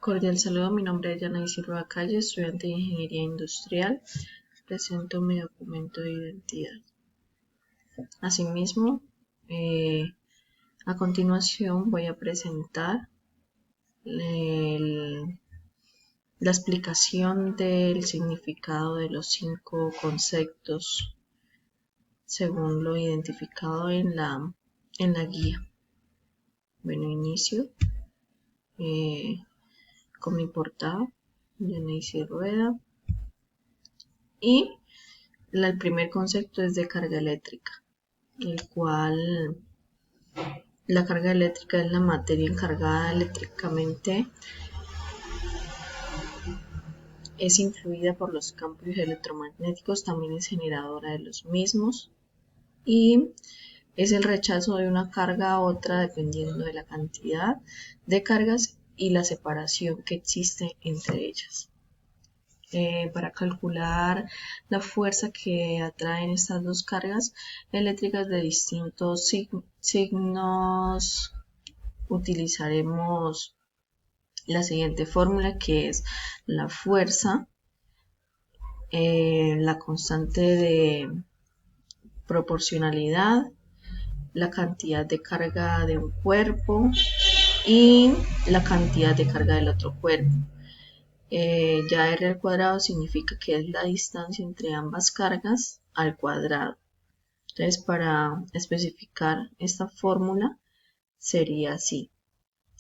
Cordial saludo, mi nombre es Yanaisy Rueda Calle, estudiante de Ingeniería Industrial. Presento mi documento de identidad. Asimismo, a continuación voy a presentar la explicación del significado de los 5 conceptos según lo identificado en la guía. Bueno, inicio con mi portada, Yanaisy Rueda, y el primer concepto es de carga eléctrica, el cual la carga eléctrica es la materia encargada eléctricamente, es influida por los campos electromagnéticos, también es generadora de los mismos y es el rechazo de una carga a otra dependiendo de la cantidad de cargas y la separación que existe entre ellas. Para calcular la fuerza que atraen estas dos cargas eléctricas de distintos signos, utilizaremos la siguiente fórmula, que es la fuerza, la constante de proporcionalidad, la cantidad de carga de un cuerpo y la cantidad de carga del otro cuerpo. Ya R al cuadrado significa que es la distancia entre ambas cargas al cuadrado. Entonces, para especificar esta fórmula sería así.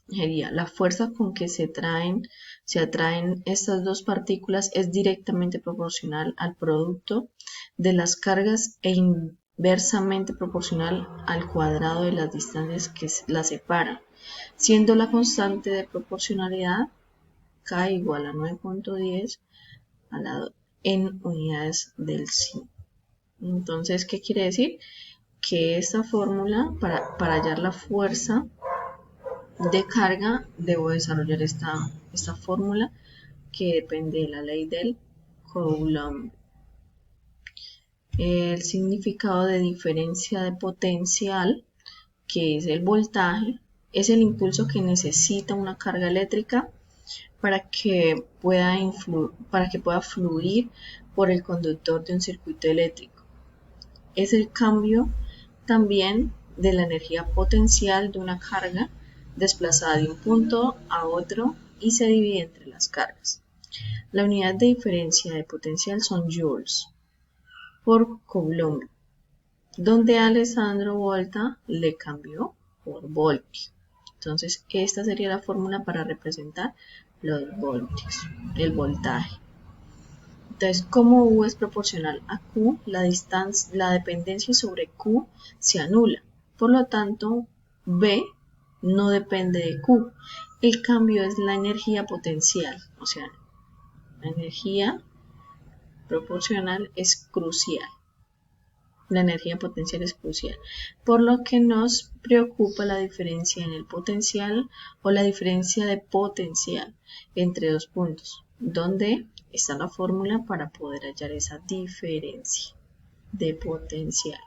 Sería la fuerza con que se atraen estas dos partículas es directamente proporcional al producto de las cargas e inversamente proporcional al cuadrado de las distancias que las separan, siendo la constante de proporcionalidad K igual a 9.10 en unidades del SI. Entonces, ¿qué quiere decir? Que esta fórmula, para hallar la fuerza de carga, debo desarrollar esta fórmula que depende de la ley del Coulomb. El significado de diferencia de potencial, que es el voltaje, es el impulso que necesita una carga eléctrica para que pueda fluir por el conductor de un circuito eléctrico. Es el cambio también de la energía potencial de una carga desplazada de un punto a otro y se divide entre las cargas. La unidad de diferencia de potencial son joules por Coulomb, donde Alessandro Volta le cambió por voltio. Entonces, esta sería la fórmula para representar los voltios, el voltaje. Entonces, como U es proporcional a Q, la dependencia sobre Q se anula. Por lo tanto, B no depende de Q. El cambio es la energía potencial, o sea, la energía proporcional es crucial. La energía potencial es crucial, por lo que nos preocupa la diferencia en el potencial o la diferencia de potencial entre dos puntos, donde está la fórmula para poder hallar esa diferencia de potencial.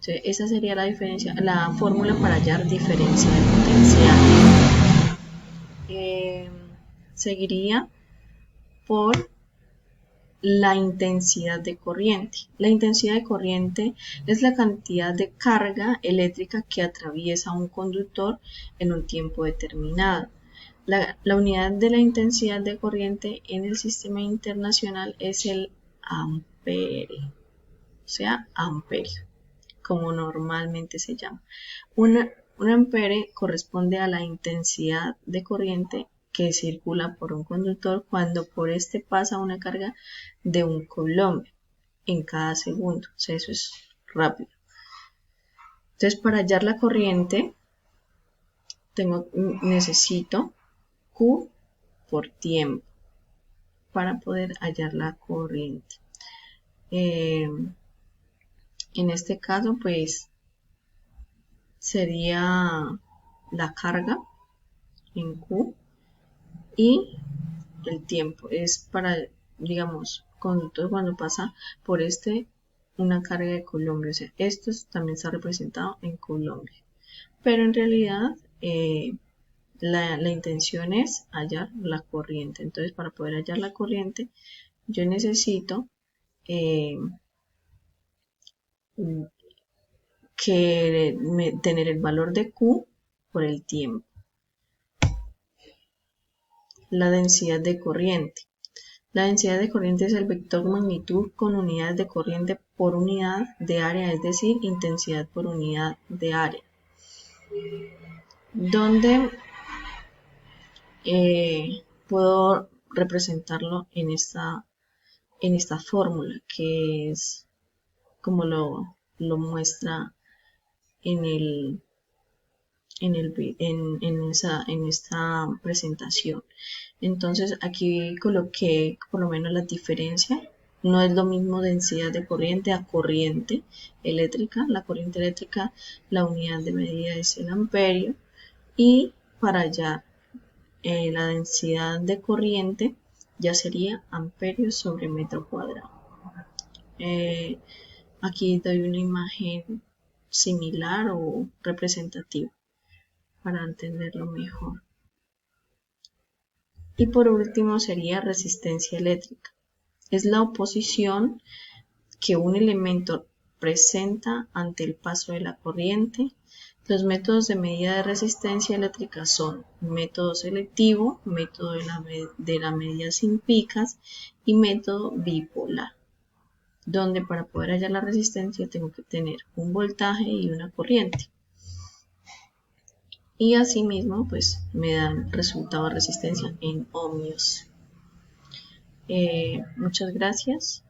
Entonces, esa sería la fórmula para hallar diferencia de potencial. Seguiría por la intensidad de corriente. La intensidad de corriente es la cantidad de carga eléctrica que atraviesa un conductor en un tiempo determinado. La unidad de la intensidad de corriente en el sistema internacional es el ampere, o sea, amperio, como normalmente se llama. Un ampere corresponde a la intensidad de corriente que circula por un conductor cuando por este pasa una carga de un coulomb en cada segundo. O sea, eso es rápido. Entonces, para hallar la corriente, necesito Q por tiempo para poder hallar la corriente. En este caso, pues, sería la carga en Q y el tiempo es para, digamos, conductor cuando pasa por una carga de coulomb. O sea, esto también está representado en coulomb, pero en realidad la intención es hallar la corriente. Entonces, para poder hallar la corriente, yo necesito tener el valor de Q por el tiempo. La densidad de corriente. La densidad de corriente es el vector magnitud con unidades de corriente por unidad de área, es decir, intensidad por unidad de área. Donde puedo representarlo en esta fórmula, que es como lo muestra en esta presentación. Entonces aquí coloqué por lo menos la diferencia. No es lo mismo densidad de corriente a corriente eléctrica. La corriente eléctrica, la unidad de medida es el amperio, y para hallar la densidad de corriente ya sería amperio sobre metro cuadrado. Aquí doy una imagen similar o representativa para entenderlo mejor. Y por último sería resistencia eléctrica. Es la oposición que un elemento presenta ante el paso de la corriente. Los métodos de medida de resistencia eléctrica son método selectivo, método de la medida sin picas y método bipolar, donde para poder hallar la resistencia tengo que tener un voltaje y una corriente. Y asimismo pues me dan resultado de resistencia en ohmios. Muchas gracias.